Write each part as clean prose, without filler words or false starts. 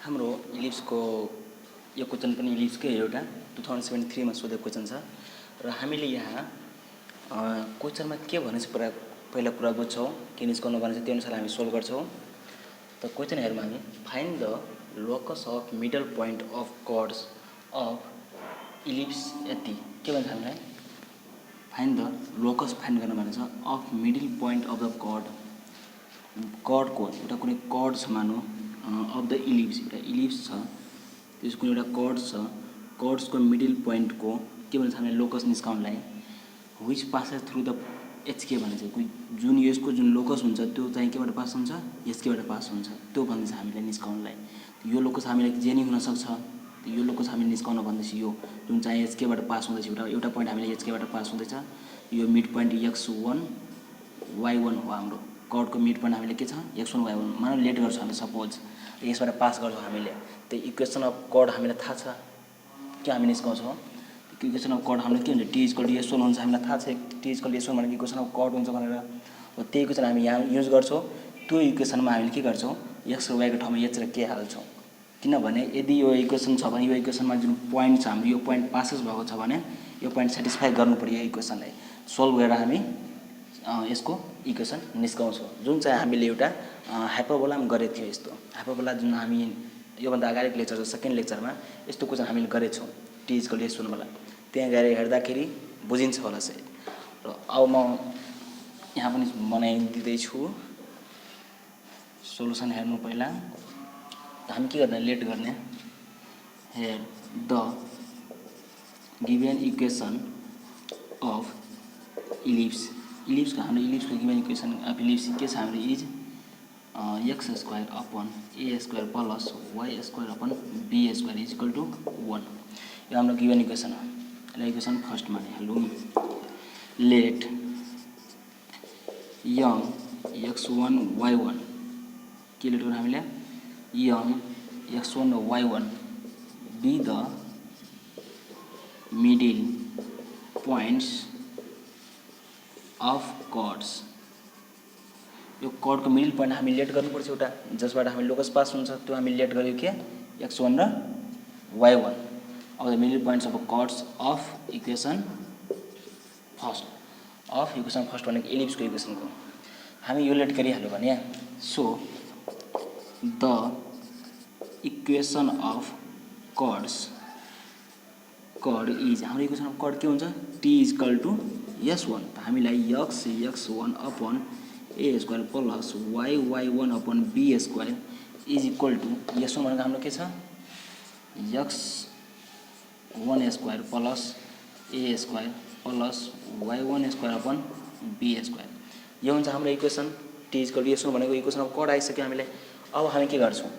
हाम्रो इलिप्सको यो क्वेसन पनि इलिप्सकै एउटा 2073 मा सोधेको क्वेसन छ र हामीले यहाँ क्वेसनमा के भनेछ पहिला कुरा बुझ्छौँ के निस्काउनु भनेछ त्यो अनुसार हामी सोल्भ गर्छौँ। त क्वेसन हेरौँ हामी find the locus of middle point of chords of ellipse यति के भन्छ हामीलाई फाइन्ड द लोकस फाइन्ड गर्न भनेछ of middle point of the कर्डको एउटा कुनै कर्ड छ मानौँ अफ द इलिप्स एउटा इलिप्स छ त्यसको एउटा कर्ड छ कर्ड्सको मिडल पोइन्टको के भन्छ हामीले लोकस निस्काउनलाई which passes through the HK भनेछ जुन यसको जुन लोकस हुन्छ त्यो चाहिँ केबाट पास हुन्छ एचकेबाट पास हुन्छ त्यो भन्छ हामीलाई निस्काउनलाई। यो लोकस हामीलाई जेनी हुन सक्छ यो लोकस हामीले निस्काउन भन्दैछ यो जुन चाहिँ एचकेबाट पास हुँदैछ एउटा पोइन्ट हामीले एचकेबाट पास हुँदैछ यो मिड पोइन्ट x1 y1 हो हाम्रो कर्डको मिड पोइन्ट हामीले के छ x1 y1 मानौ लेट गर्छौँ हामी सपोज यसबाट पास गर्छौँ हामीले त्यो इक्वेसन अफ कर्ड हामीलाई थाहा छ के हामी निस्काउँछौँ इक्वेसन अफ कर्ड हामीले के हुन्छ t = s1 हुन्छ हामीलाई थाहा छ t = s1 भनेको इक्वेसन अफ कर्ड हुन्छ भनेर हो त्यही इक्वेसन हामी यहाँ युज गर्छौँ। त्यो इक्वेसनमा हामीले के गर्छौँ x र y को ठाउँमा h र k हाल्छौँ किनभने यदि यो इक्वेसन छ भने यो इक्वेसनमा जुन पोइन्ट छ हाम्रो यो पोइन्ट पासेस भएको छ भने यो पोइन्ट सेटिस्फाई गर्नु पर्यो यो इक्वेसनलाई सोल्भ गरेर हामी यसको इक्वेसन निस्काउँछौँ जुन चाहिँ हामीले एउटा हाइपरबोलामा गरेको थियो। यस्तो हाइपरबोला जुन हामी योभन्दा अगाडिको लेक्चर छ सेकेन्ड लेक्चरमा यस्तो क्वेसन हामीले गरेछौँ t = s1 वाला त्यहाँ गएर हेर्दाखेरि बुझिन्छ होला सायद। र अब म यहाँ पनि बनाइदिँदैछु सोलुसन हेर्नु पहिला हामी के गर्ने लेट गर्ने here the given equation of इलिप्सको हाम्रो इलिप्सको गिभन इक्वेसन अफ इलिप्स के छ हाम्रो is x² upon a² plus y² upon b² = 1 यो हाम्रो गिभन इक्वेसन हो। यसलाई इक्वेसन फर्स्टमा हालौँ लेट यङ x1 y1 के लेट गर्नु हामीले यङ x1 र y1 be the middle points of chords यो कर्डको मिडल पोइन्ट हामी लेट गर्नुपर्छ एउटा जसबाट हामी लोकस पास हुन्छ त्यो हामी लेट गर्यो के x1 र y1 अब the middle points of chords of equation first भनेको इलिप्सको इक्वेसनको हामी यो लेट गरिहाल्यो भने so the equation of chord is हाम्रो इक्वेसन अफ कर्ड के हुन्छ t = s1 त हामीलाई x1 upon a² plus y1 upon b² = s1 भनेको हाम्रो के छ x1² plus a² plus y1² upon b²। यो हुन्छ हाम्रो इक्वेसन t = s1 भनेको इक्वेसन अफ कर्ड आइसक्यो हामीलाई। अब हामी के गर्छौँ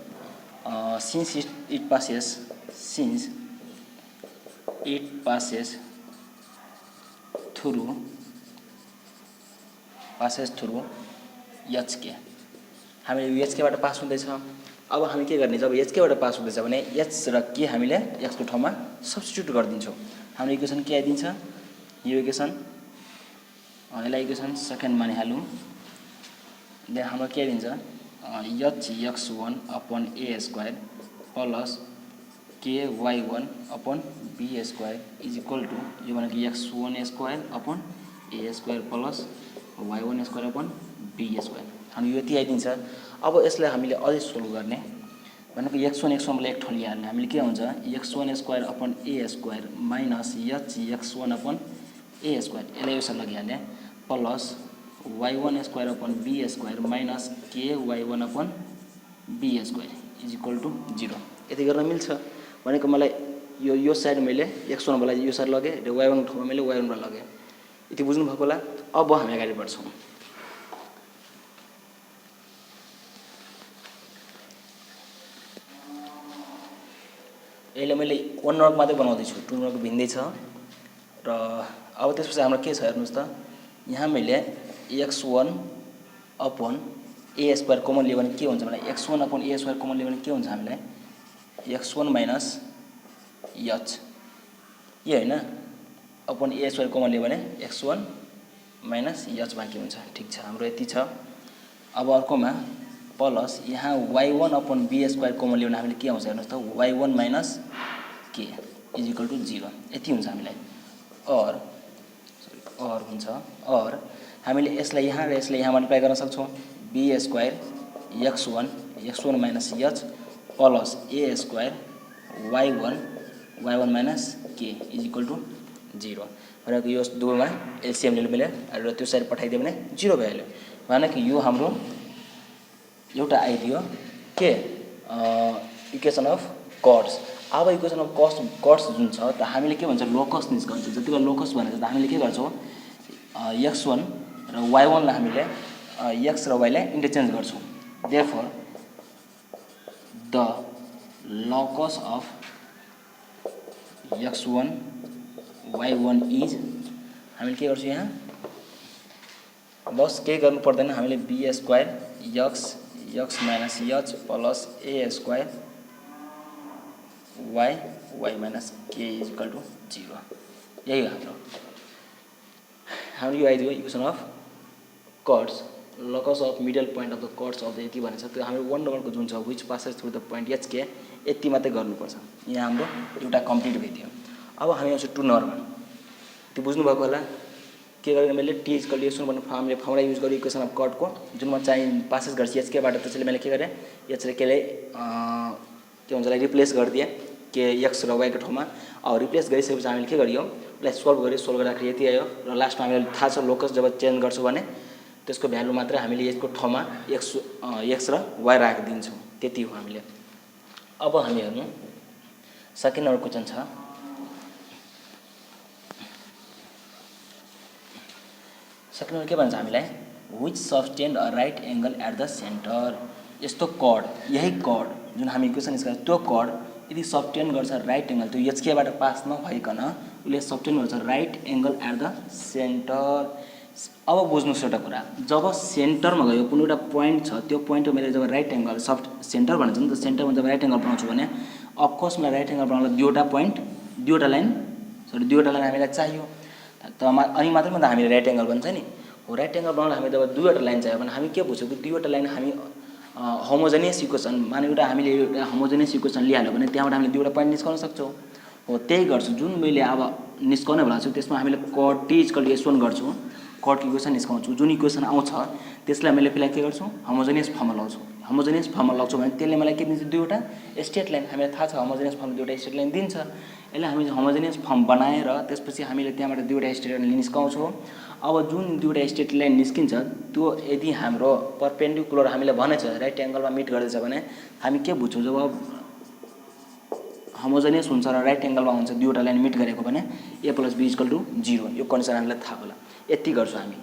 since it passes through h k हामी एचकेबाट पास हुँदैछ। अब हामी के गर्ने जब एचकेबाट पास हुँदैछ भने एच र के हामीले एक्सको ठाउँमा सब्स्टिट्युट गरिदिन्छौँ हाम्रो इक्वेसन के आइदिन्छ यो इक्वेसन यसलाई इक्वेसन सेकेन्ड मानिहालौँ देन हाम्रो के आइदिन्छ x1 upon a² plus ky1 upon b² = यो भनेको x1² upon a² plus y1² upon b² हामी यो यति आइदिन्छ। अब यसलाई हामीले अझै सोल्भ गर्ने भनेको x1 लाई एक ठाउँ लिइहाल्ने हामीले के हुन्छ x1² upon a² minus x1 upon a² यसलाई यसरी लगिहाल्ने plus y1² upon b² minus ky1 upon b² = 0 यति गर्न मिल्छ भनेको मलाई यो साइड मैले x1 वाला यो साइड लगे र y1 ठाउँमा मैले y1 वाला लगे यति बुझ्नु भएको होला। अब हामी अगाडि बढ्छौँ यसले मैले 1 नम्बर मात्रै बनाउँदैछु 2 नम्बरको भिन्दै छ र अब त्यसपछि हाम्रो के छ हेर्नुस् त यहाँ मैले x1 अपॉन a² कमन लियो भने के हुन्छ भने x1 अपॉन a² कमन लियो भने के हुन्छ हामीलाई x1 माइनस h यो हैन अपॉन a² कमन लियो भने x1 माइनस h बाँकी हुन्छ। ठीक छ हाम्रो यति छ। अब अर्कोमा प्लस यहाँ y1 upon b square common ल्याउन हामीले के आउँछ हेर्नुहोस् त y1 minus k is equal to 0 यति हुन्छ हामीलाई और हुन्छ और हामीले यसलाई यहाँ र यसलाई यहाँ मल्टिप्लाई गर्न सक्छौँ b square x1 minus h plus a square y1 minus k is equal to 0 भनेको यो दुवैमा एलसीएम लिनु मिल्यो र त्यो साइड पठाइदियो भने 0 भइहाल्यो माने कि यो हाम्रो एउटा आइदियो के इक्वेसन अफ कर्ड्स। अब इक्वेसन अफ कर्ड्स जुन छ त हामीले के भन्छ लोकस निस्कन्छ। जतिबेला लोकस भनेको त हामीले के गर्छौँ x1 र y1 लाई हामीले x र y लाई इन्टरचेन्ज गर्छौँ। Therefore the locus of x1 y1 is हामीले के गर्छौँ यहाँ बस केही गर्नु पर्दैन हामीले b square x minus h plus a square y minus k is equal to 0 यही हो हाम्रो यो आइदियो equation of chords locus of middle point of the chords of the यति भनेको छ त्यो हाम्रो 1 नम्बरको जुन छ which passes through the point h के यति मात्रै गर्नुपर्छ। यहाँ हाम्रो एउटा कम्प्लिट भइदियो। अब हामी आउँछ 2 नम्बरमा त्यो बुझ्नु भएको होला के गरेर मैले टी इज इक्वल टु भन्ने हामीले फर्मुला युज गरेँ इक्वेसन अफ कर्डको जुनमा चाहिँ पासेस गर्छ एच केबाट त्यसैले मैले के गरेँ एच र केले के भन्छ रिप्लेस गरिदिएँ के एक्स र वाईको ठाउँमा। अब रिप्लेस गरिसकेपछि हामीले के गरियो यसलाई सोल्भ गर्दाखेरि यति आयो र लास्टमा हामीलाई थाहा छ लोकस जब चेन्ज गर्छौँ भने त्यसको भ्यालु मात्रै हामीले यसको ठाउँमा एक्स र वाई राखेर दिन्छौँ त्यति हो हामीले। अब हामी हेर्नु सेकेन्ड नम्बर क्वेसन छ सेकेन्ड नम्बर के भन्छ हामीलाई which subtend a right angle at the centre. यस्तो कर्ड यही कर्ड जुन हामी इक्वेसन निस्कायो त्यो कर्ड यदि सब्टेन्ड गर्छ राइट एंगल त्यो एचकेबाट पास नभइकन उसले सब्टेन्ड गर्छ right angle at the centre. अब बुझ्नुस् एउटा कुरा जब सेन्टरमा गयो कुनै एउटा पोइन्ट छ त्यो पोइन्टमा मैले जब राइट एंगल सेन्टर भन्छ नि त सेन्टरमा जब राइट एंगल बनाउँछु भने अफकोर्स मलाई राइट एंगल बनाउनलाई दुईवटा लाइन हामीलाई चाहियो त अनि मात्रै त हामीले राइट एंगल बन्छ नि हो। राइट एंगल बनाउन हामी जब दुईवटा लाइन चाहियो भने हामी के बुझ्छौँ कि दुईवटा लाइन हामी होमोजेनियस इक्वेसन माने एउटा हामीले एउटा होमोजेनियस इक्वेसन लिइहाल्यो भने त्यहाँबाट हामीले दुईवटा पोइन्ट निस्काउन सक्छौँ हो। त्यही गर्छु जुन मैले अब निस्काउने भनेको छु त्यसमा हामीले cut T equal to s1 गर्छु कटको इक्वेसन निस्काउँछु जुन इक्वेसन आउँछ त्यसलाई मैले फिलहाल के गर्छु होमोजेनियस फर्ममा लगाउँछु। होमोजेनियस फर्ममा लगाउँछु भने त्यसले मलाई के दिन्छ दुईवटा स्ट्रेट लाइन हामीलाई थाहा छ होमोजेनियस फर्मले दुईवटा स्ट्रेट लाइन दिन्छ। यसलाई हामी होमोजेनियस फर्म बनाएर त्यसपछि हामीले त्यहाँबाट दुईवटा स्ट्रेट लाइन निस्काउँछौँ। अब जुन दुईवटा स्ट्रेट लाइन निस्किन्छ त्यो यदि हाम्रो परपेन्डिकुलर हामीले भनेछ राइट एंगलमा मिट गर्दैछ भने हामी के बुझ्छौँ जब होमोजेनियस हुन्छ र राइट एंगलमा हुन्छ दुईवटा लाइन मिट गरेको भने a plus b equal to 0 यो कन्डिसन हामीलाई थाहा होला। यति गर्छु हामी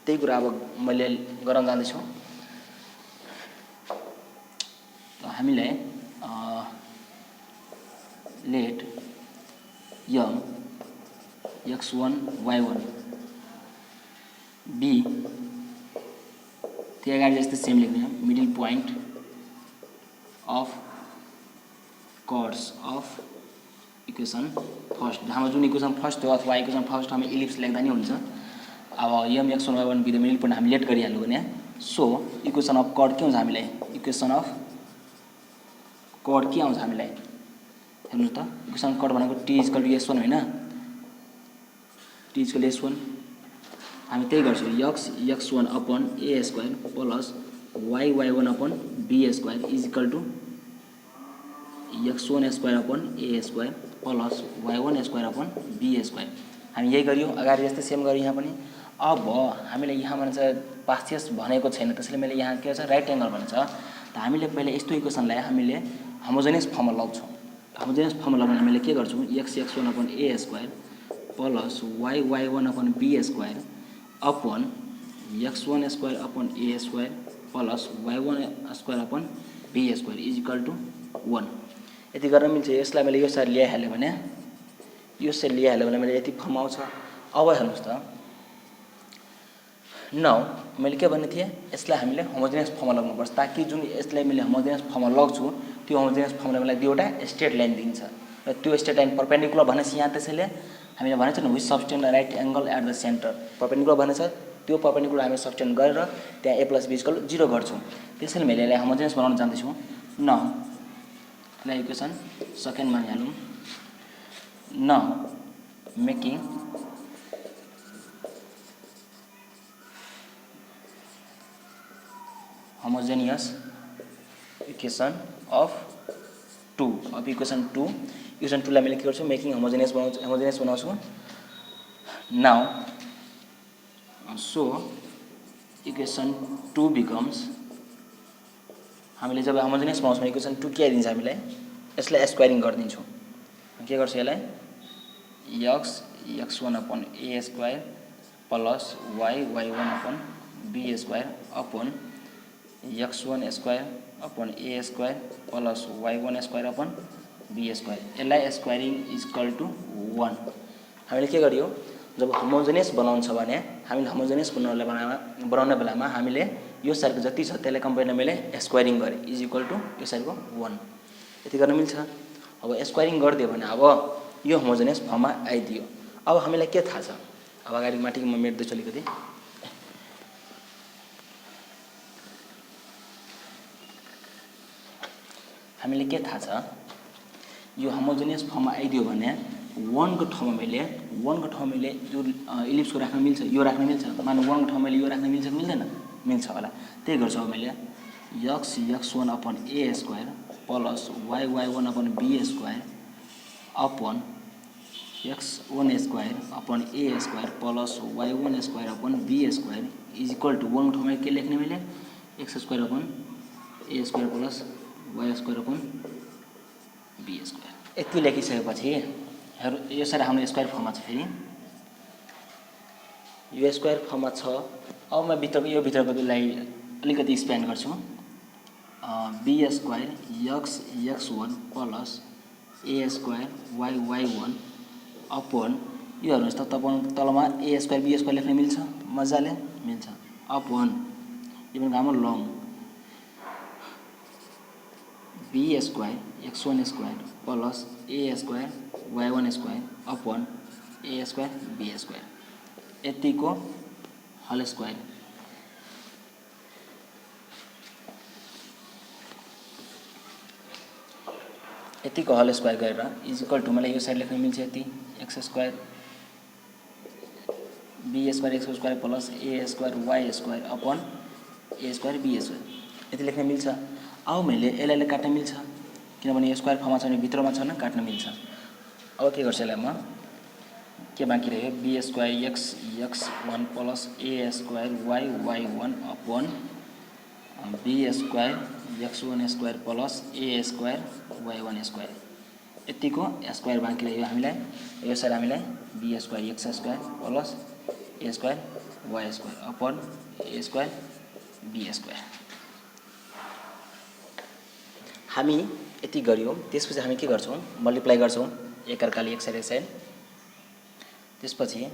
त्यही कुरा अब मैले गर्न जाँदैछु। हामीलाई लेट यम x1 y1 b त्यो अगाडि जस्तै सेम लेख्ने middle point of chords of equation first हाम्रो जुन इक्वेसन फर्स्ट हो अथवा इक्वेसन फर्स्ट हामी इलिप्स लेख्दा नि हुन्छ। अब यम x1 y1 b the middle point हामी लेट गरिहाल्नु भने सो इक्वेसन अफ कर्ड के हुन्छ हामीलाई इक्वेसन अफ कर्ड के आउँछ हामीलाई हेर्नुहोस् त इक्वेसन कर्ड भनेको t इक्वल टु s1 हैन t इक्वल टु s1 हामी त्यही गर्छौँ x1 upon a square plus y1 upon b square is equal to x1 square upon a square plus y1 square upon b square. हामी यही गरियो अगाडि जस्तै same गरियो यहाँ पनि। अब हामीले यहाँ भन्छ पासियस भनेको छैन त्यसैले मैले यहाँ के छ राइट एंगल भन्छ त हामीले पहिले यस्तो इक्वेसनलाई हामीले होमोजेनियस फर्ममा लगाउँछौँ। होमोजेनियस फर्ममा लगाउन हामीले के गर्छौँ x1 upon a square plus y1 upon b square upon x1 square upon a square plus y1 square upon b square is equal to 1 यति गर्न मिल्छ। यसलाई मैले यो साइड ल्याइहालेँ भने मैले यति फर्म आउँछ। अब हेर्नुहोस् त नाउ मैले के भन्ने थिएँ यसलाई हामीले होमोजेनियस फर्ममा लगाउनुपर्छ ताकि जुन यसलाई मैले होमोजेनियस फर्ममा लग्छु त्यो होमोजेनियस फर्मले मलाई दुईवटा स्ट्रेट लाइन दिन्छ र त्यो स्ट्रेट लाइन परपेन्डिकुलर भनेपछि यहाँ त्यसैले हामीले भनेछ नि which subtend right angle at the centre perpendicular भनेछ त्यो परपेन्डिकुलर हामी सब्स्टिट्युट गरेर त्यहाँ a + b = 0 गर्छौँ। त्यसैले मैले यसलाई होमोजेनियस बनाउन जान्दैछु। नाउ यसलाई इक्वेसन सेकेन्डमा हालौँ। Now making homogeneous equation of 2 of equation 2 लाई मैले के गर्छु मेकिङ होमोजेनियस बनाउँछु। नाउ सो इक्वेसन 2 बिकम्स हामीले जब होमोजेनियस बनाउँछौँ इक्वेसन 2 के आइदिन्छ हामीलाई यसलाई स्क्वायरिङ गरिदिन्छौँ। के गर्छु यसलाई x(1/a² + y(y1/b² upon x1² upon a² + y1² b²। यसलाई स्क्वायरिङ = 1। हामीले के गरियो जब होमोजेनियस बनाउनु छ भने हामीले होमोजेनियस बनाउने बेलामा हामीले यो साइडको जति छ त्यसलाई कम्पेयरमा मैले स्क्वायरिङ गरेँ = यो साइडको 1। यति गर्न मिल्छ। अब स्क्वायरिङ गरिदियो भने अब यो होमोजेनियस फर्ममा आइदियो। अब हामीलाई के थाहा छ अब अगाडि माथिको म मेट्दैछु अलिकति। हामीले के थाहा छ यो होमोजेनियस फर्ममा आइदियो भने 1 को ठाउँमा मैले जो इलिप्सको राख्न मिल्छ यो राख्न मिल्छ। मानौ 1 को ठाउँमा मैले यो राख्न मिल्छ कि मिल्दैन मिल्छ होला। त्यही गर्छु अब मैले x(1/a² + y(y1/b² upon x1² upon a² + y1² b² = 1 ठाउँमा के लेख्ने मैले x² upon a² + y² upon b²। यति लेखिसकेपछि यो साइड हाम्रो स्क्वायर फर्ममा छ। फेरि यो स्क्वायर फर्ममा छ। अब म यो भित्रकोलाई अलिकति एक्सप्यान्ड गर्छु। b² x(1) + a² y(y1) upon यो हेर्नुहोस् त तपाईँ तलमा a² b² लेख्न मिल्छ मजाले मिल्छ। अपॉन यो पनि हाम्रो long b² x1² + a² y1² upon a² b²। यतिको होल स्क्वायर। यतिको होल स्क्वायर गरेर = मलाई यो साइड लेख्न मिल्छ यति x² b² x² + a² y² upon a² b²। यति लेख्न मिल्छ। अब मैले यसलाई काट्न मिल्छ किनभने यो स्क्वायर फर्ममा छ भने भित्रमा छ भने काट्न मिल्छ। अब के गर्छु यसलाई म के बाँकी रह्यो b² x(1) + a² y(y1) upon b² x1² + a² y1²। यतिको स्क्वायर बाँकी रह्यो हामीलाई। यो साइड हामीलाई b² x² + a² y² upon a² b²। हामी यति गरियो। त्यसपछि हामी के गर्छौँ मल्टिप्लाई गर्छौँ एकअर्काले एक साइड। त्यसपछि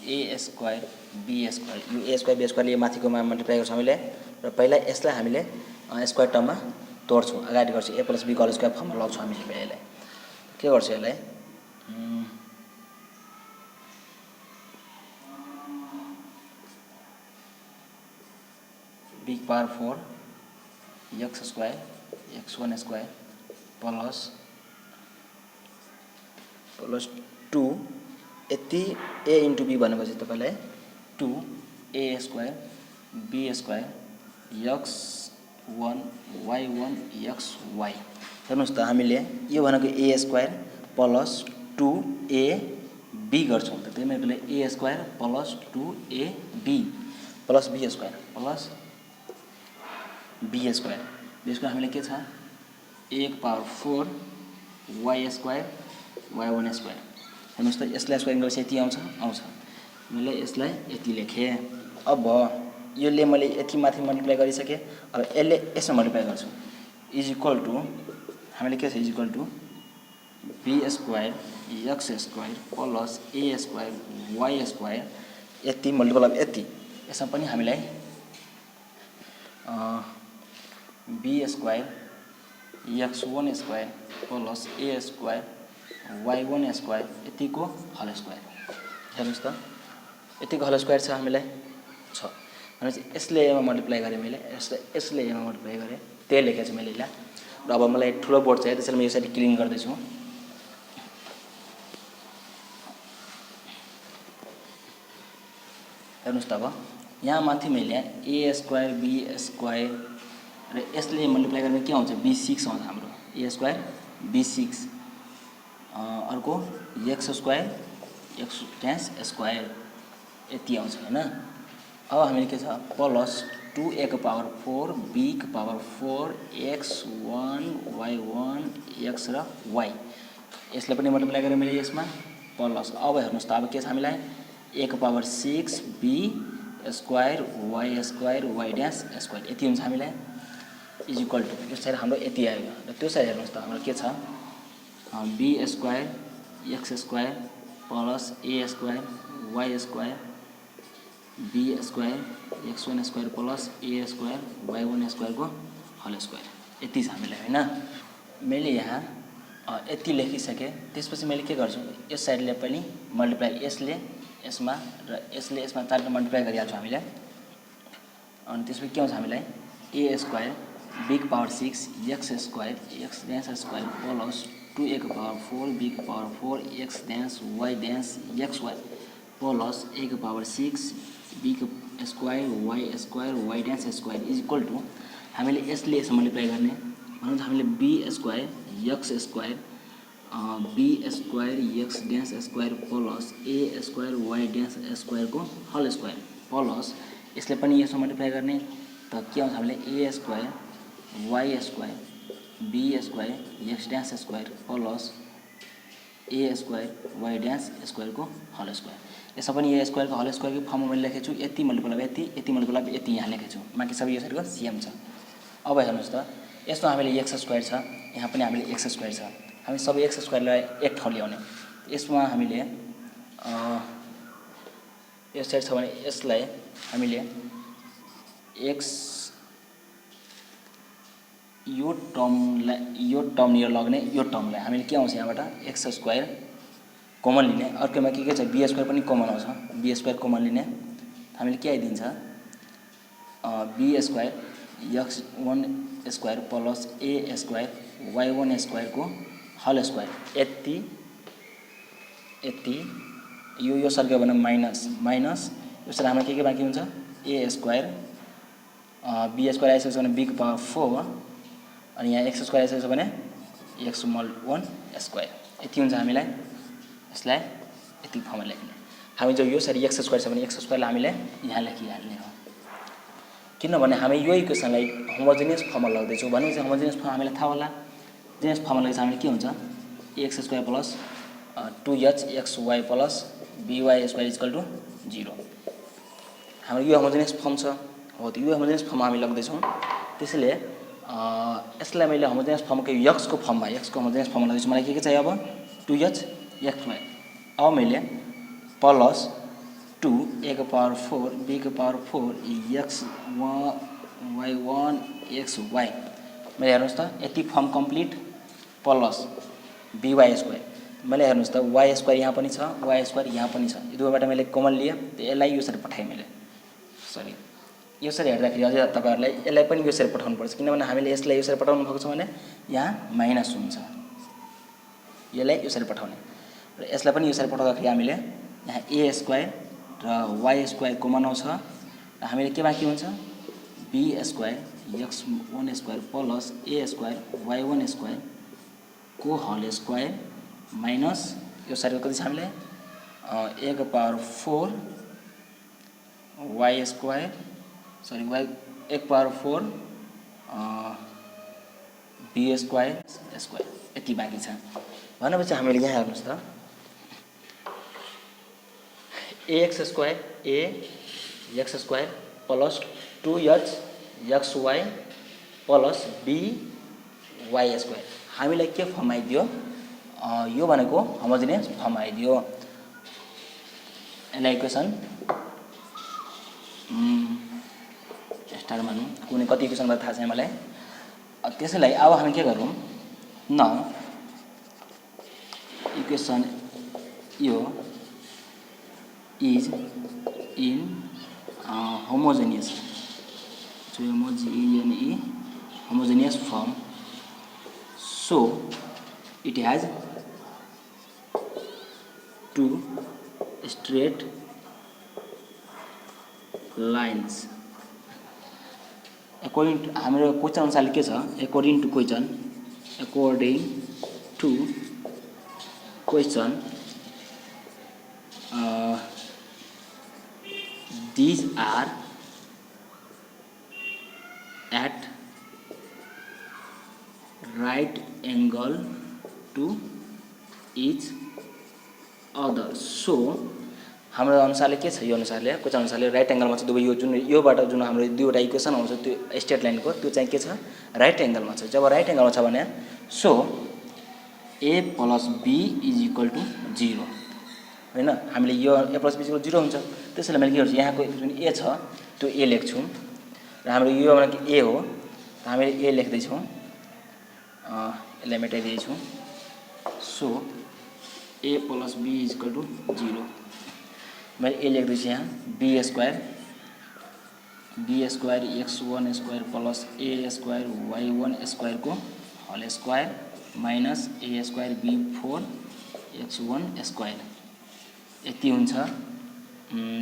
a² b² यो a² b² ले माथिकोमा मल्टिप्लाई गर्छौँ हामीले र पहिला यसलाई हामीले स्क्वायर टर्ममा तोड्छौँ। अगाडि गर्छु a + b को होल स्क्वायर फर्ममा लग्छौँ हामीले पहिला यसलाई। के गर्छु यसलाई (4) x² x1² + 2 यति a * b भनेपछि तपाईलाई 2a² b² x1 y1 xy। हेर्नुहोस् त हामीले यो भनेको a² + 2ab गर्छौँ। त त्यही मैले a² + 2ab + b² हामीले के छ 1/4 y² y1²। हेर्नुहोस् त यसलाई स्क्वायरिङ गरेपछि यति आउँछ मैले यसलाई यति लेखेँ। अब यसले मैले यति माथि मल्टिप्लाई गरिसकेँ। अब यसले यसमा मल्टिप्लाई गर्छु = हामीले के छ = b² x² + a² y² यति मल्टिपल अफ यति। यसमा पनि हामीलाई b² x1² + a² y1² यतिको होल स्क्वायर। हेर्नुहोस् त यतिको होल स्क्वायर छ हामीलाई 6 भनेपछि यसले एमा मल्टिप्लाई गरेँ मैले यसले एमा मल्टिप्लाई गरेँ त्यही लेखेको छु मैले यहाँ र अब मलाई ठुलो बोर्ड चाहियो त्यसैले म यसरी क्लिन गर्दैछु हेर्नुस् त अब यहाँ माथि मैले a स्क्वायर b स्क्वायर र यसले मल्टिप्लाई गरेर के आउँछ b6 आउँछ हाम्रो a स्क्वायर b6 अर्को x square x dash square यति आउँछ हैन अब हामीले के छ प्लस 2a को पावर 4 b को पावर 4 x1 y1 x र y यसले पनि मल्टिप्लाई गरेर मैले यसमा प्लस अब हेर्नुस् त अब के छ हामीलाई a को power 6 b square y dash square यति हुन्छ हामीलाई इज इक्वल टु यो साइड हाम्रो यति आयो र त्यो साइड हेर्नुस् त हाम्रो के छ b square x square plus a square y square b square x1 square plus a square y1 square को होल स्क्वायर यति छ हामीलाई हैन मैले यहाँ यति लेखिसके त्यसपछि मैले के गर्छु यस साइडले पनि मल्टिप्लाई यसले यसमा र यसले यसमा चारले मल्टिप्लाई गरिहाल्छु हामीले अनि त्यसपछि के हुन्छ हामीलाई a स्क्वायर b को power 6 x square x dash square plus 2a को पावर 4 b को power 4 x dash y dash xy plus a को पावर 6 b को square y dash square is equal to हामीले यसले यसमा मल्टिप्लाई गर्ने भनौँ त हामीले b square x square b square x dash square plus a square y dash square को होल स्क्वायर प्लस यसले पनि यसमा मल्टिप्लाई गर्ने त के आउँछ हामीले a square y square b square x dash square plus a square y dash square को होल स्क्वायर यसमा पनि a स्क्वायर को होल स्क्वायर को फर्ममा मैले लेखेको छु यति मल्टिप्लाई यति मल्टिप्लाई यति यहाँ लेखेको छु बाँकी सबै यसरीको सेम छ अब हेर्नुस् त यसमा हामीले x स्क्वायर छ यहाँ पनि हामीले x स्क्वायर छ हामी सबै x स्क्वायरलाई एक ठाउँ ल्याउने यसमा हामीले यो साइड छ भने यसलाई हामीले x यो टर्म नियर लग्ने यो टर्मलाई हामीले के आउँछ यहाँबाट x स्क्वायर कमन लिने अर्कोमा के छ b स्क्वायर पनि कमन आउँछ b स्क्वायर कमन लिने हामीले के आइदिन्छ b square x1 square plus a square y1 square को होल स्क्वायर यति यो सर्क्यो भने माइनस यो साइड हाम्रो के बाँकी हुन्छ a स्क्वायर b स्क्वायर आइसकेछ भने b को पावर 4 अनि यहाँ x स्क्वायर आइसकेछ भने x1 स्क्वायर यति हुन्छ हामीलाई यसलाई यति फर्ममा लेख्ने हामी जो यो साइड x स्क्वायर छ भने x स्क्वायरलाई हामीले यहाँ लेखिहाल्ने हो किनभने हामी यो इक्वेसनलाई होमोजेनियस फर्ममा लग्दैछौँ भने चाहिँ होमोजेनियस फर्म हामीलाई थाहा होला जेनियस फर्ममा लगेपछि हामीले के हुन्छ x square plus 2hxy plus by square equal to 0 हाम्रो यो होमोजेनियस फर्म छ हो त्यो यो होमोजेनियस फर्ममा हामी लग्दैछौँ त्यसैले यसलाई मैले होमोजेनियस फर्मको x को फर्ममा x को होमोजेनियस फर्ममा लग्दैछु मलाई के चाहियो अब 2hxy अब मैले प्लस 2 a को पावर 4 b को पावर 4 x1 y1 xy मैले हेर्नुस् त यति form complete plus by square मैले हेर्नुस् त y स्क्वायर यहाँ पनि छ y स्क्वायर यहाँ पनि छ यो दुवैबाट मैले कमन लिए यसलाई यो सरी पठाएँ मैले सरी यो सरी हेर्दाखेरि अझै तपाईहरुलाई यसलाई पनि यो सरी पठाउनु पर्छ किनभने हामीले यसलाई यो सरी पठाउनु भएको छ भने यहाँ माइनस हुन्छ यसलाई यो सरी पठाउने र यसलाई पनि यो सरी पठाउँदाखेरि हामीले यहाँ a स्क्वायर र y स्क्वायर कमन आउँछ र हामीले के बाँकी हुन्छ b square x1 square plus a square y1 square को होल स्क्वायर माइनस यो साइड कति छ हामीले a को power 4 y square sorry y एक पावर 4 b स्क्वायर यति बाँकी छ भनेपछि हामीले यहाँ हेर्नुस् त ax square a x square plus 2hxy plus by square हामीलाई के फर्म आइदियो यो भनेको होमोजेनियस फर्म आइदियो यसलाई इक्वेसन स्टार मानौँ कुनै कति इक्वेसन थाहा छैन मलाई त्यसैलाई अब हामी के गरौँ न इक्वेसन यो is in homogeneous, so homogeneous form, so it has two straight lines. According to हाम्रो क्वेसन अनुसारले के छ, according to question these are at right angle to each other. So हाम्रो अनुसारले के छ, यो अनुसारले क्वेसन अनुसारले राइट एंगलमा छ दुवै, यो जुन योबाट जुन हाम्रो दुईवटा इक्वेसन आउँछ त्यो स्ट्रेट लाइनको त्यो चाहिँ के छ, राइट एंगलमा छ. जब राइट एंगलमा छ भने so a plus b is equal to 0 हैन. हामीले यो a प्लस b इक्वल 0 हुन्छ. त्यसैले मैले के गर्छु, यहाँको जुन a छ त्यो a लेख्छु र हाम्रो यो भनेको a हो, हामीले a लेख्दै छौं, यसलाई मेटाइदिए छौं. So a plus b is equal to 0. मैं ए लेख्दै छु यहाँ b square x1 square plus a square y1 square को whole square minus a square b4 x1 square यति हुन्छ.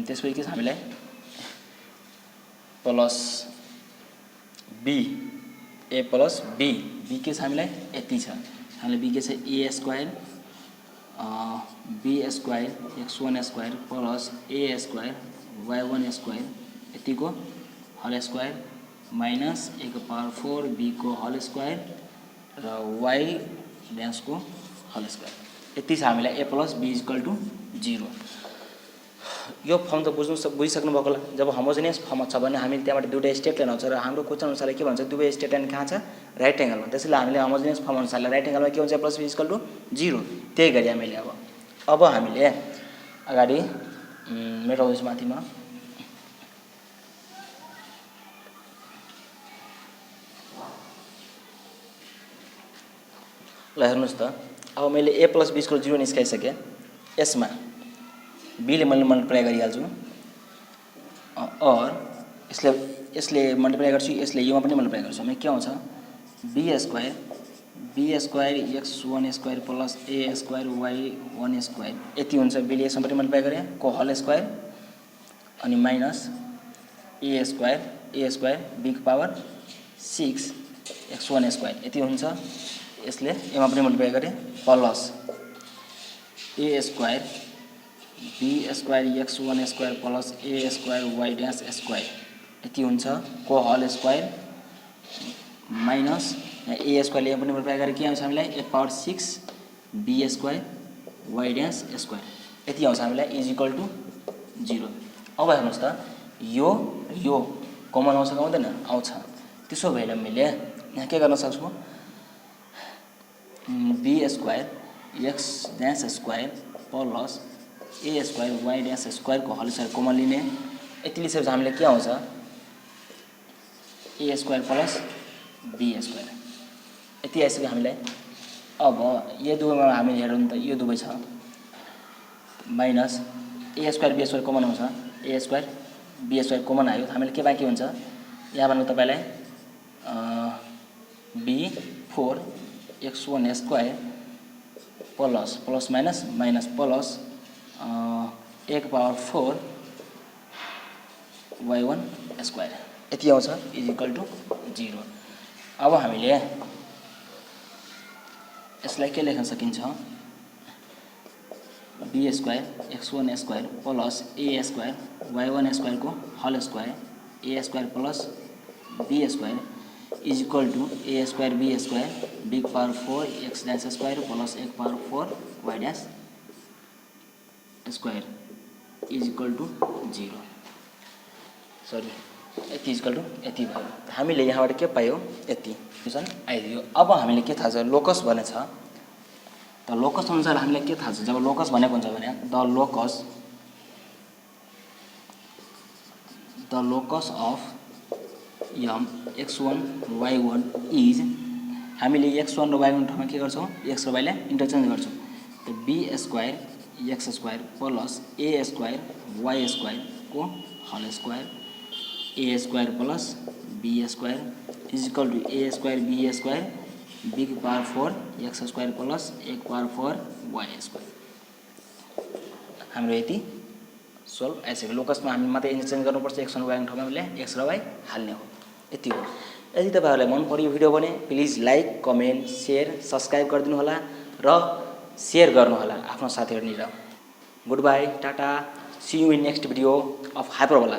त्यसपछि के छ हामीलाई plus b a plus b के छ हामीलाई यति छ. हामीलाई b के छ a square b square x1 square plus a square y1 square यति को होल स्क्वायर माइनस a को पावर 4 b को होल स्क्वायर र y डैश को होल स्क्वायर यति छ हामीलाई a plus b equal to 0. यो फर्म त बुझिसक्नु भएको होला. जब होमोजेनियस फर्म छ भने हामी त्यहाँबाट दुईटा स्ट्रेट लाइन आउँछ र हाम्रो क्वेसन अनुसारले के भन्छ, दुवै स्ट्रेट लाइन कहाँ छ, राइट एंगलमा. त्यसैले हामीले होमोजेनियस फर्म अनुसारले राइट एंगलमा के हुन्छ, प्लस b इक्वल टू 0. त्यही गरी हामीले अब हामीले अगाडि मेटाउँदैछौँ माथिमा. ल हेर्नुस् त, अब मैले a प्लस b इक्वल 0 निस्काइसकेँ. यसमा b ले मैले मल्टिप्लाई गरिहाल्छु और यसले मल्टिप्लाई गर्छु, यसले योमा पनि मल्टिप्लाई गर्छु. हामी के आउँछ b square x1 square plus a square y1 square यति हुन्छ. b ले यसमा पनि मल्टिप्लाई गरे को होल स्क्वायर अनि माइनस a स्क्वायर b को पावर 6 x1 स्क्वायर यति हुन्छ. यसले यसमा पनि मल्टिप्लाई गरे plus a square b square x1 square plus a square y dash square यति हुन्छ को whole square minus a square ले पनि मल्टिप्लाई गरे के आउँछ हामीलाई a power 6 b square y dash square यति आउँछ हामीलाई इज इक्वल टू 0. अब हेर्नुस् त, यो कमन आउँछ कि आउँदैन, आउँछ. त्यसो भएन मैले यहाँ के गर्न सक्छु, b square x dash square plus a square y dash square को होल स्क्वायर कमन लिने यति लिएपछि हामीले के आउँछ, a square plus b square यति आइसक्यो हामीलाई. अब यो दुवैमा हामीले हेरौँ त, यो दुवै छ minus a square b square common आउँछ, a square b square common आयो. हामीले के बाँकी हुन्छ, यहाँ भन्नु तपाईलाई b4 x1 square plus minus plus a को पावर 4 y1 स्क्वायर यति आउँछ इज इक्वल टू 0. अब हामीले यसलाई के लेख्न सकिन्छ, b square x1 square plus a square y1 square को whole square a square plus b square is equal to a square b square b को power 4 x dash square plus a को power 4 y dash square is equal to 0. Sorry यति is equal to यति भयो. हामीले यहाँबाट के पायो, यति क्वेसन आइदियो. अब हामीले के थाहा छ, लोकस भने छ. त लोकस अनुसार हामीलाई के थाहा छ, जब लोकस भनेको हुन्छ भने द लोकस अफ यम x1 y1 इज, हामीले x1 र y1 ठाउँमा के गर्छौँ, x र y लाई इन्टरचेन्ज गर्छौँ. त b square x square plus a square Y स्क्वायरको whole square A square plus B square is equal to A square B square B की power 4 X square plus A की पावर 4 वाई स्क्वायर। हाम्रो यति solve आइसक्यो। लोकसमा हामी मात्रै interchange गर्नुपर्छ, x र वाईको ठाउँमा हामीले एक्स र वाई हाल्ने हो। यति हो। यदि तपाईँहरूलाई मन पर्यो भिडियो भने please like comment share subscribe गरिदिनु होला र सेयर गर्नुहोला आफ्नो साथीहरूनिर। गुड बाई, टाटा, see you in next video of hyperbola.